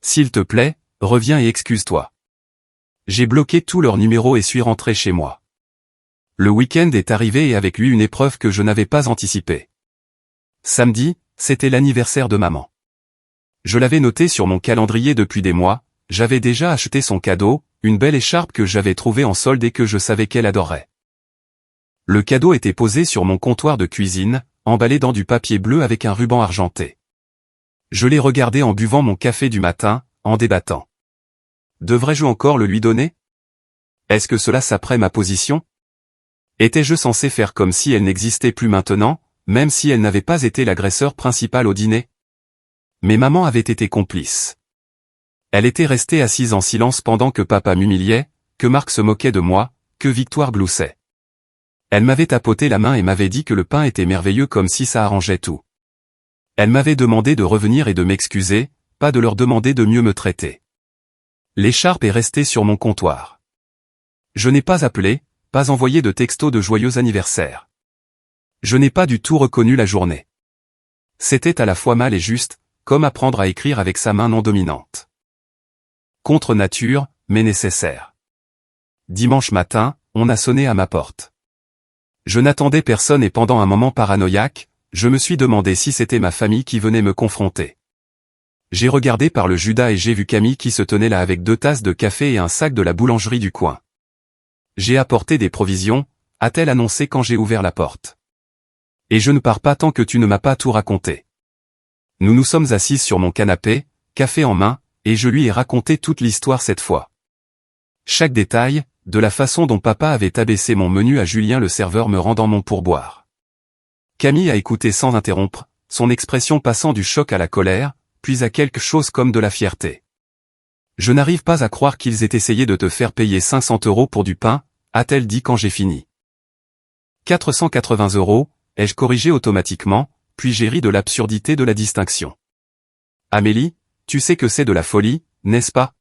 S'il te plaît, reviens et excuse-toi. J'ai bloqué tous leurs numéros et suis rentré chez moi. Le week-end est arrivé et avec lui une épreuve que je n'avais pas anticipée. Samedi, c'était l'anniversaire de maman. Je l'avais noté sur mon calendrier depuis des mois, j'avais déjà acheté son cadeau, une belle écharpe que j'avais trouvée en solde et que je savais qu'elle adorait. Le cadeau était posé sur mon comptoir de cuisine, emballé dans du papier bleu avec un ruban argenté. Je l'ai regardé en buvant mon café du matin, en débattant. Devrais-je encore le lui donner? Est-ce que cela saperait ma position? Étais-je censé faire comme si elle n'existait plus maintenant, même si elle n'avait pas été l'agresseur principal au dîner? Mais maman avait été complice. Elle était restée assise en silence pendant que papa m'humiliait, que Marc se moquait de moi, que Victoire gloussait. Elle m'avait tapoté la main et m'avait dit que le pain était merveilleux comme si ça arrangeait tout. Elle m'avait demandé de revenir et de m'excuser, pas de leur demander de mieux me traiter. L'écharpe est restée sur mon comptoir. Je n'ai pas appelé, pas envoyé de texto de joyeux anniversaire. Je n'ai pas du tout reconnu la journée. C'était à la fois mal et juste, comme apprendre à écrire avec sa main non dominante. Contre nature, mais nécessaire. Dimanche matin, on a sonné à ma porte. Je n'attendais personne et pendant un moment paranoïaque, je me suis demandé si c'était ma famille qui venait me confronter. J'ai regardé par le Judas et j'ai vu Camille qui se tenait là avec 2 tasses de café et un sac de la boulangerie du coin. J'ai apporté des provisions, a-t-elle annoncé quand j'ai ouvert la porte. Et je ne pars pas tant que tu ne m'as pas tout raconté. Nous nous sommes assises sur mon canapé, café en main, et je lui ai raconté toute l'histoire cette fois. Chaque détail, de la façon dont papa avait abaissé mon menu à Julien le serveur me rendant mon pourboire. Camille a écouté sans interrompre, son expression passant du choc à la colère, puis à quelque chose comme de la fierté. Je n'arrive pas à croire qu'ils aient essayé de te faire payer 500 € pour du pain, a-t-elle dit quand j'ai fini. 480 €, ai-je corrigé automatiquement, puis j'ai ri de l'absurdité de la distinction. Amélie, tu sais que c'est de la folie, n'est-ce pas?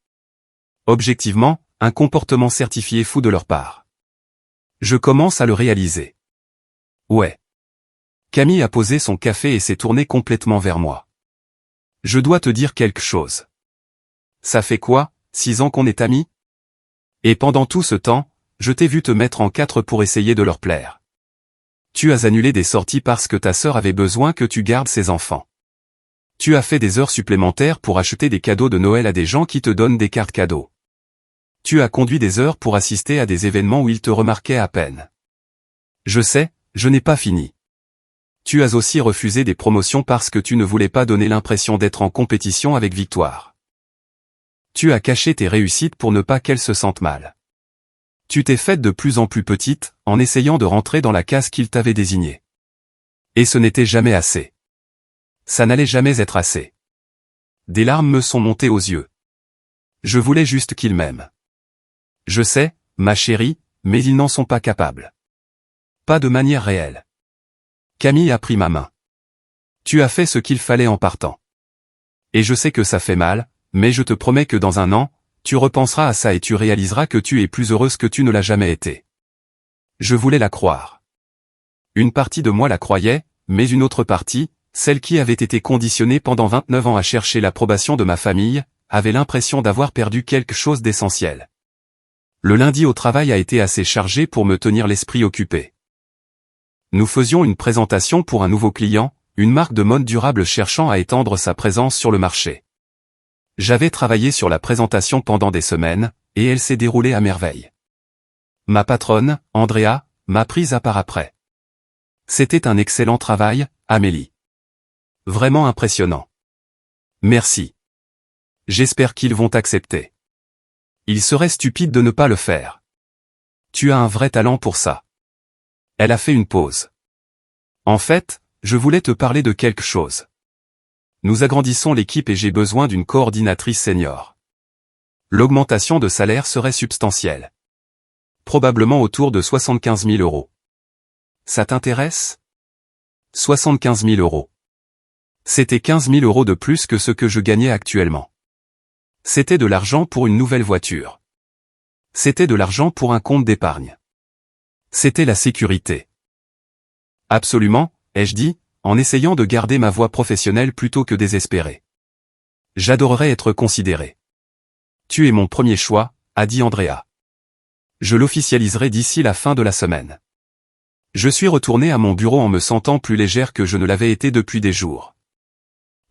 Objectivement, un comportement certifié fou de leur part. Je commence à le réaliser. Ouais. Camille a posé son café et s'est tournée complètement vers moi. Je dois te dire quelque chose. Ça fait quoi, 6 ans qu'on est amis? Et pendant tout ce temps, je t'ai vu te mettre en 4 pour essayer de leur plaire. Tu as annulé des sorties parce que ta sœur avait besoin que tu gardes ses enfants. Tu as fait des heures supplémentaires pour acheter des cadeaux de Noël à des gens qui te donnent des cartes cadeaux. Tu as conduit des heures pour assister à des événements où ils te remarquaient à peine. Je sais, je n'ai pas fini. Tu as aussi refusé des promotions parce que tu ne voulais pas donner l'impression d'être en compétition avec Victoire. Tu as caché tes réussites pour ne pas qu'elle se sente mal. Tu t'es faite de plus en plus petite, en essayant de rentrer dans la case qu'il t'avait désignée. Et ce n'était jamais assez. Ça n'allait jamais être assez. Des larmes me sont montées aux yeux. Je voulais juste qu'ils m'aiment. Je sais, ma chérie, mais ils n'en sont pas capables. Pas de manière réelle. Camille a pris ma main. Tu as fait ce qu'il fallait en partant. Et je sais que ça fait mal, mais je te promets que dans un an, tu repenseras à ça et tu réaliseras que tu es plus heureuse que tu ne l'as jamais été. Je voulais la croire. Une partie de moi la croyait, mais une autre partie, celle qui avait été conditionnée pendant 29 ans à chercher l'approbation de ma famille, avait l'impression d'avoir perdu quelque chose d'essentiel. Le lundi au travail a été assez chargé pour me tenir l'esprit occupé. Nous faisions une présentation pour un nouveau client, une marque de mode durable cherchant à étendre sa présence sur le marché. J'avais travaillé sur la présentation pendant des semaines, et elle s'est déroulée à merveille. Ma patronne, Andrea, m'a prise à part après. C'était un excellent travail, Amélie. Vraiment impressionnant. Merci. J'espère qu'ils vont accepter. Il serait stupide de ne pas le faire. Tu as un vrai talent pour ça. Elle a fait une pause. En fait, je voulais te parler de quelque chose. Nous agrandissons l'équipe et j'ai besoin d'une coordinatrice senior. L'augmentation de salaire serait substantielle. Probablement autour de 75 000 €. Ça t'intéresse? 75 000 €. C'était 15 000 € de plus que ce que je gagnais actuellement. C'était de l'argent pour une nouvelle voiture. C'était de l'argent pour un compte d'épargne. C'était la sécurité. Absolument, ai-je dit, en essayant de garder ma voix professionnelle plutôt que désespérée. J'adorerais être considéré. Tu es mon premier choix, a dit Andrea. Je l'officialiserai d'ici la fin de la semaine. Je suis retourné à mon bureau en me sentant plus légère que je ne l'avais été depuis des jours.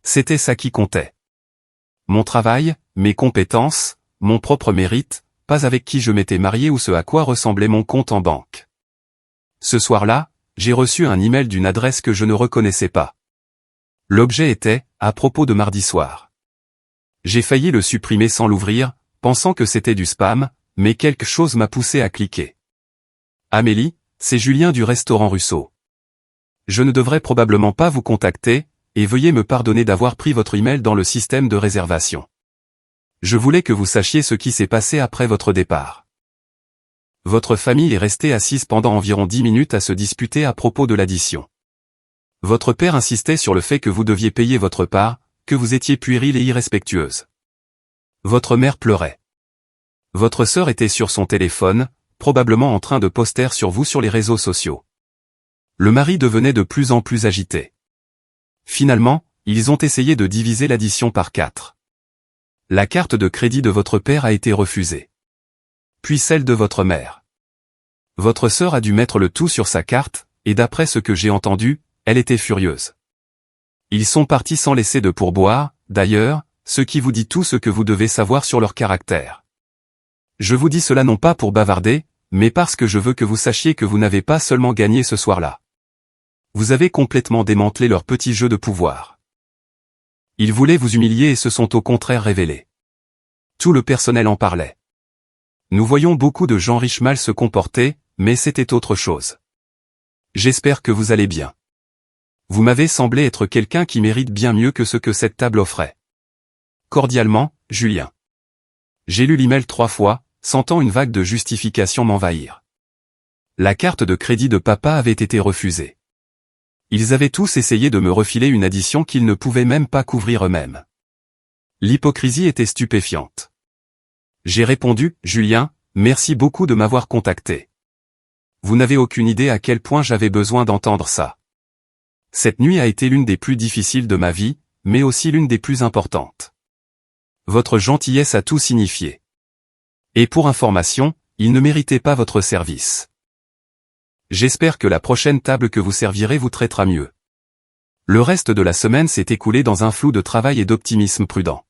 C'était ça qui comptait. Mon travail, mes compétences, mon propre mérite, pas avec qui je m'étais marié ou ce à quoi ressemblait mon compte en banque. Ce soir-là, j'ai reçu un email d'une adresse que je ne reconnaissais pas. L'objet était, à propos de mardi soir. J'ai failli le supprimer sans l'ouvrir, pensant que c'était du spam, mais quelque chose m'a poussé à cliquer. Amélie, c'est Julien du restaurant Russo. Je ne devrais probablement pas vous contacter, et veuillez me pardonner d'avoir pris votre email dans le système de réservation. Je voulais que vous sachiez ce qui s'est passé après votre départ. Votre famille est restée assise pendant environ 10 minutes à se disputer à propos de l'addition. Votre père insistait sur le fait que vous deviez payer votre part, que vous étiez puérile et irrespectueuse. Votre mère pleurait. Votre sœur était sur son téléphone, probablement en train de poster sur vous sur les réseaux sociaux. Le mari devenait de plus en plus agité. Finalement, ils ont essayé de diviser l'addition par 4. La carte de crédit de votre père a été refusée. Puis celle de votre mère. Votre sœur a dû mettre le tout sur sa carte, et d'après ce que j'ai entendu, elle était furieuse. Ils sont partis sans laisser de pourboire, d'ailleurs, ce qui vous dit tout ce que vous devez savoir sur leur caractère. Je vous dis cela non pas pour bavarder, mais parce que je veux que vous sachiez que vous n'avez pas seulement gagné ce soir-là. Vous avez complètement démantelé leur petit jeu de pouvoir. Ils voulaient vous humilier et se sont au contraire révélés. Tout le personnel en parlait. Nous voyons beaucoup de gens riches mal se comporter, mais c'était autre chose. J'espère que vous allez bien. Vous m'avez semblé être quelqu'un qui mérite bien mieux que ce que cette table offrait. Cordialement, Julien. J'ai lu l'email 3 fois, sentant une vague de justification m'envahir. La carte de crédit de papa avait été refusée. Ils avaient tous essayé de me refiler une addition qu'ils ne pouvaient même pas couvrir eux-mêmes. L'hypocrisie était stupéfiante. J'ai répondu, Julien, merci beaucoup de m'avoir contacté. Vous n'avez aucune idée à quel point j'avais besoin d'entendre ça. Cette nuit a été l'une des plus difficiles de ma vie, mais aussi l'une des plus importantes. Votre gentillesse a tout signifié. Et pour information, il ne méritait pas votre service. J'espère que la prochaine table que vous servirez vous traitera mieux. Le reste de la semaine s'est écoulé dans un flou de travail et d'optimisme prudent.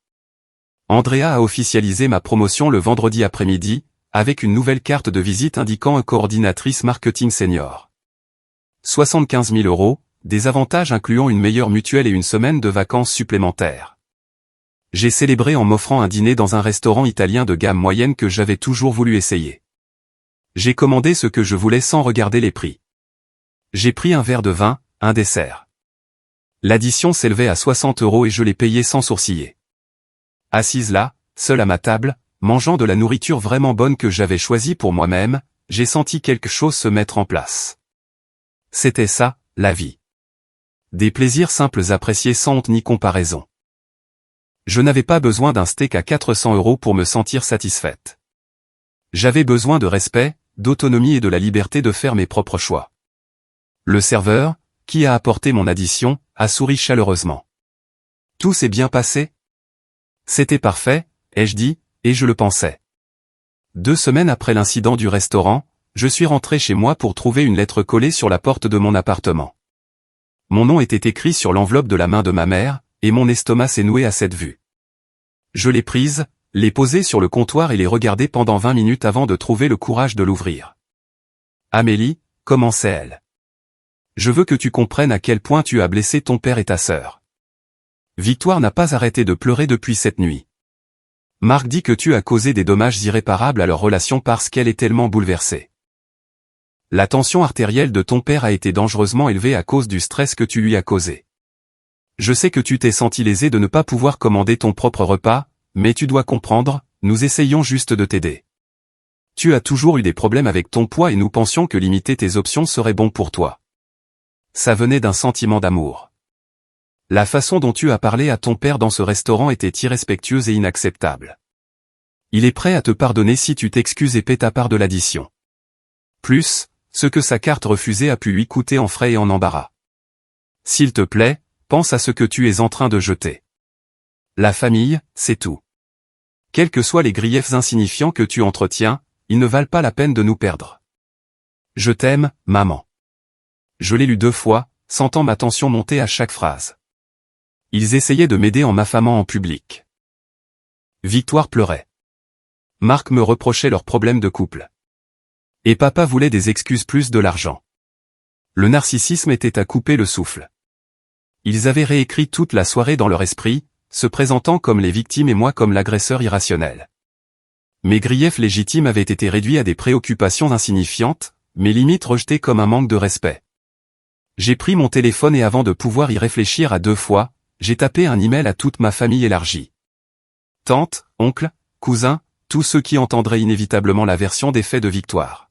Andrea a officialisé ma promotion le vendredi après-midi, avec une nouvelle carte de visite indiquant coordinatrice marketing senior. 75 000 €, des avantages incluant une meilleure mutuelle et une semaine de vacances supplémentaires. J'ai célébré en m'offrant un dîner dans un restaurant italien de gamme moyenne que j'avais toujours voulu essayer. J'ai commandé ce que je voulais sans regarder les prix. J'ai pris un verre de vin, un dessert. L'addition s'élevait à 60 € et je l'ai payé sans sourciller. Assise là, seule à ma table, mangeant de la nourriture vraiment bonne que j'avais choisie pour moi-même, j'ai senti quelque chose se mettre en place. C'était ça, la vie. Des plaisirs simples appréciés sans honte ni comparaison. Je n'avais pas besoin d'un steak à 400 € pour me sentir satisfaite. J'avais besoin de respect, d'autonomie et de la liberté de faire mes propres choix. Le serveur, qui a apporté mon addition, a souri chaleureusement. Tout s'est bien passé? C'était parfait, ai-je dit, et je le pensais. 2 semaines après l'incident du restaurant, je suis rentré chez moi pour trouver une lettre collée sur la porte de mon appartement. Mon nom était écrit sur l'enveloppe de la main de ma mère, et mon estomac s'est noué à cette vue. Je l'ai prise, l'ai posée sur le comptoir et l'ai regardée pendant 20 minutes avant de trouver le courage de l'ouvrir. Amélie, commençait-elle. Je veux que tu comprennes à quel point tu as blessé ton père et ta sœur. Victoire n'a pas arrêté de pleurer depuis cette nuit. Marc dit que tu as causé des dommages irréparables à leur relation parce qu'elle est tellement bouleversée. La tension artérielle de ton père a été dangereusement élevée à cause du stress que tu lui as causé. Je sais que tu t'es senti lésé de ne pas pouvoir commander ton propre repas, mais tu dois comprendre, nous essayons juste de t'aider. Tu as toujours eu des problèmes avec ton poids et nous pensions que limiter tes options serait bon pour toi. Ça venait d'un sentiment d'amour. La façon dont tu as parlé à ton père dans ce restaurant était irrespectueuse et inacceptable. Il est prêt à te pardonner si tu t'excuses et paies ta part de l'addition. Plus, ce que sa carte refusée a pu lui coûter en frais et en embarras. S'il te plaît, pense à ce que tu es en train de jeter. La famille, c'est tout. Quels que soient les griefs insignifiants que tu entretiens, ils ne valent pas la peine de nous perdre. Je t'aime, maman. Je l'ai lu 2 fois, sentant ma tension monter à chaque phrase. Ils essayaient de m'aider en m'affamant en public. Victoire pleurait. Marc me reprochait leurs problèmes de couple. Et papa voulait des excuses plus de l'argent. Le narcissisme était à couper le souffle. Ils avaient réécrit toute la soirée dans leur esprit, se présentant comme les victimes et moi comme l'agresseur irrationnel. Mes griefs légitimes avaient été réduits à des préoccupations insignifiantes, mes limites rejetées comme un manque de respect. J'ai pris mon téléphone et avant de pouvoir y réfléchir à 2 fois, j'ai tapé un email à toute ma famille élargie. Tante, oncle, cousin, tous ceux qui entendraient inévitablement la version des faits de Victoire.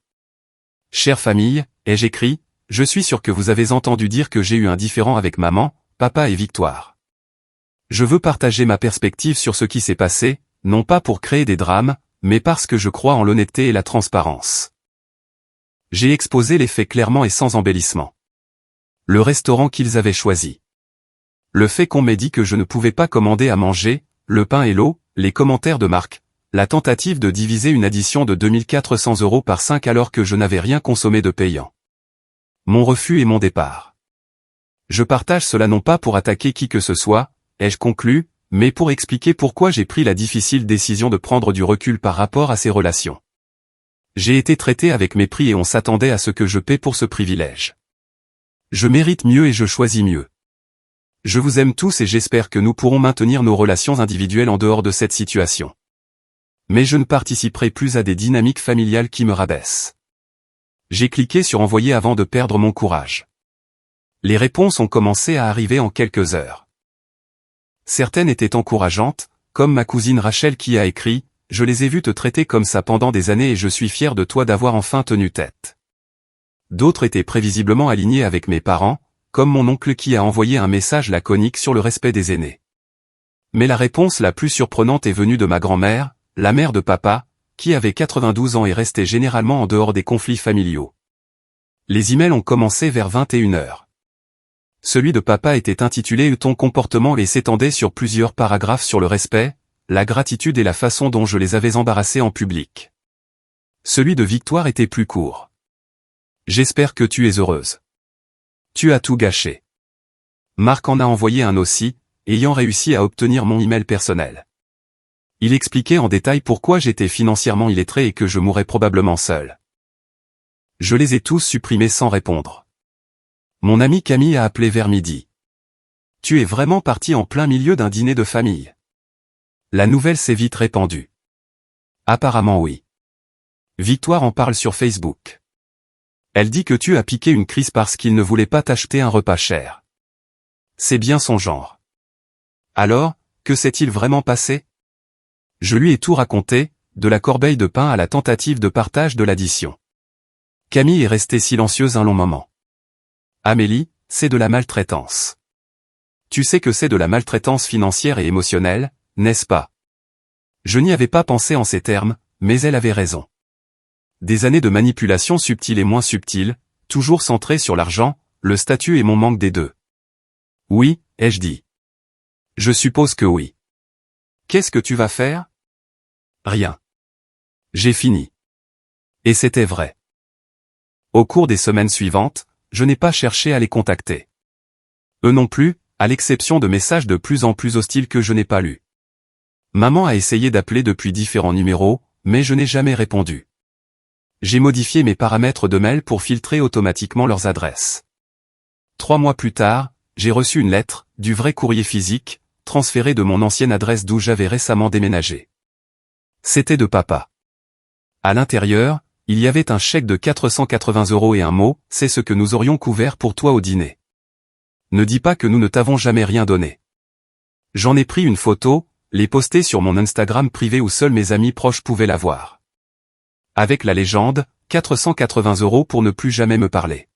Chère famille, ai-je écrit, je suis sûr que vous avez entendu dire que j'ai eu un différend avec maman, papa et Victoire. Je veux partager ma perspective sur ce qui s'est passé, non pas pour créer des drames, mais parce que je crois en l'honnêteté et la transparence. J'ai exposé les faits clairement et sans embellissement. Le restaurant qu'ils avaient choisi. Le fait qu'on m'ait dit que je ne pouvais pas commander à manger, le pain et l'eau, les commentaires de Marc, la tentative de diviser une addition de 2400 € par 5 alors que je n'avais rien consommé de payant. Mon refus et mon départ. Je partage cela non pas pour attaquer qui que ce soit, ai-je conclu, mais pour expliquer pourquoi j'ai pris la difficile décision de prendre du recul par rapport à ces relations. J'ai été traité avec mépris et on s'attendait à ce que je paie pour ce privilège. Je mérite mieux et je choisis mieux. Je vous aime tous et j'espère que nous pourrons maintenir nos relations individuelles en dehors de cette situation. Mais je ne participerai plus à des dynamiques familiales qui me rabaissent. J'ai cliqué sur envoyer avant de perdre mon courage. Les réponses ont commencé à arriver en quelques heures. Certaines étaient encourageantes, comme ma cousine Rachel qui a écrit « Je les ai vus te traiter comme ça pendant des années et je suis fier de toi d'avoir enfin tenu tête ». D'autres étaient prévisiblement alignées avec mes parents, comme mon oncle qui a envoyé un message laconique sur le respect des aînés. Mais la réponse la plus surprenante est venue de ma grand-mère, la mère de papa, qui avait 92 ans et restait généralement en dehors des conflits familiaux. Les emails ont commencé vers 21h. Celui de papa était intitulé « Ton comportement » et s'étendait sur plusieurs paragraphes sur le respect, la gratitude et la façon dont je les avais embarrassés en public. Celui de Victoire était plus court. J'espère que tu es heureuse. Tu as tout gâché. Marc en a envoyé un aussi, ayant réussi à obtenir mon email personnel. Il expliquait en détail pourquoi j'étais financièrement illettré et que je mourrais probablement seul. Je les ai tous supprimés sans répondre. Mon ami Camille a appelé vers midi. Tu es vraiment parti en plein milieu d'un dîner de famille. La nouvelle s'est vite répandue. Apparemment oui. Victoire en parle sur Facebook. Elle dit que tu as piqué une crise parce qu'il ne voulait pas t'acheter un repas cher. C'est bien son genre. Alors, que s'est-il vraiment passé? Je lui ai tout raconté, de la corbeille de pain à la tentative de partage de l'addition. Camille est restée silencieuse un long moment. Amélie, c'est de la maltraitance. Tu sais que c'est de la maltraitance financière et émotionnelle, n'est-ce pas? Je n'y avais pas pensé en ces termes, mais elle avait raison. Des années de manipulation subtile et moins subtile, toujours centrées sur l'argent, le statut et mon manque des deux. Oui, ai-je dit. Je suppose que oui. Qu'est-ce que tu vas faire? Rien. J'ai fini. Et c'était vrai. Au cours des semaines suivantes, je n'ai pas cherché à les contacter. Eux non plus, à l'exception de messages de plus en plus hostiles que je n'ai pas lus. Maman a essayé d'appeler depuis différents numéros, mais je n'ai jamais répondu. J'ai modifié mes paramètres de mail pour filtrer automatiquement leurs adresses. 3 mois plus tard, j'ai reçu une lettre, du vrai courrier physique, transférée de mon ancienne adresse d'où j'avais récemment déménagé. C'était de papa. À l'intérieur, il y avait un chèque de 480 € et un mot, c'est ce que nous aurions couvert pour toi au dîner. Ne dis pas que nous ne t'avons jamais rien donné. J'en ai pris une photo, l'ai postée sur mon Instagram privé où seuls mes amis proches pouvaient la voir. Avec la légende, 480 € pour ne plus jamais me parler.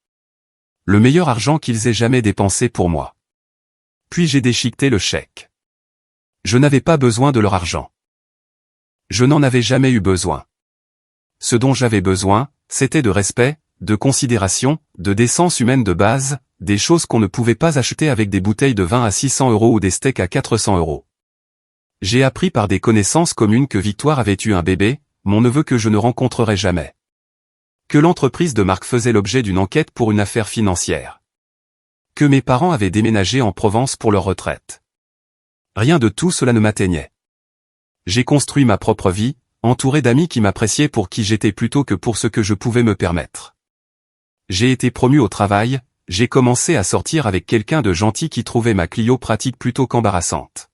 Le meilleur argent qu'ils aient jamais dépensé pour moi. Puis j'ai déchiqueté le chèque. Je n'avais pas besoin de leur argent. Je n'en avais jamais eu besoin. Ce dont j'avais besoin, c'était de respect, de considération, de décence humaine de base, des choses qu'on ne pouvait pas acheter avec des bouteilles de vin à 600 € ou des steaks à 400 €. J'ai appris par des connaissances communes que Victoire avait eu un bébé, mon neveu que je ne rencontrerai jamais. Que l'entreprise de Marc faisait l'objet d'une enquête pour une affaire financière. Que mes parents avaient déménagé en Provence pour leur retraite. Rien de tout cela ne m'atteignait. J'ai construit ma propre vie, entouré d'amis qui m'appréciaient pour qui j'étais plutôt que pour ce que je pouvais me permettre. J'ai été promu au travail, j'ai commencé à sortir avec quelqu'un de gentil qui trouvait ma Clio pratique plutôt qu'embarrassante.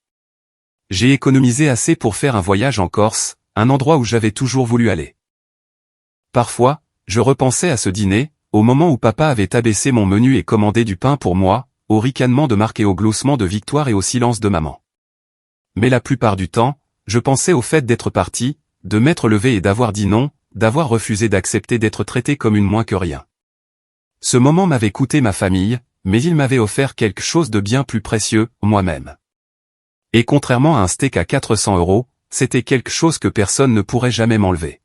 J'ai économisé assez pour faire un voyage en Corse, un endroit où j'avais toujours voulu aller. Parfois, je repensais à ce dîner, au moment où papa avait abaissé mon menu et commandé du pain pour moi, au ricanement de Marc et au gloussement de Victoire et au silence de maman. Mais la plupart du temps, je pensais au fait d'être parti, de m'être levé et d'avoir dit non, d'avoir refusé d'accepter d'être traité comme une moins que rien. Ce moment m'avait coûté ma famille, mais il m'avait offert quelque chose de bien plus précieux, moi-même. Et contrairement à un steak à 400 €, c'était quelque chose que personne ne pourrait jamais m'enlever.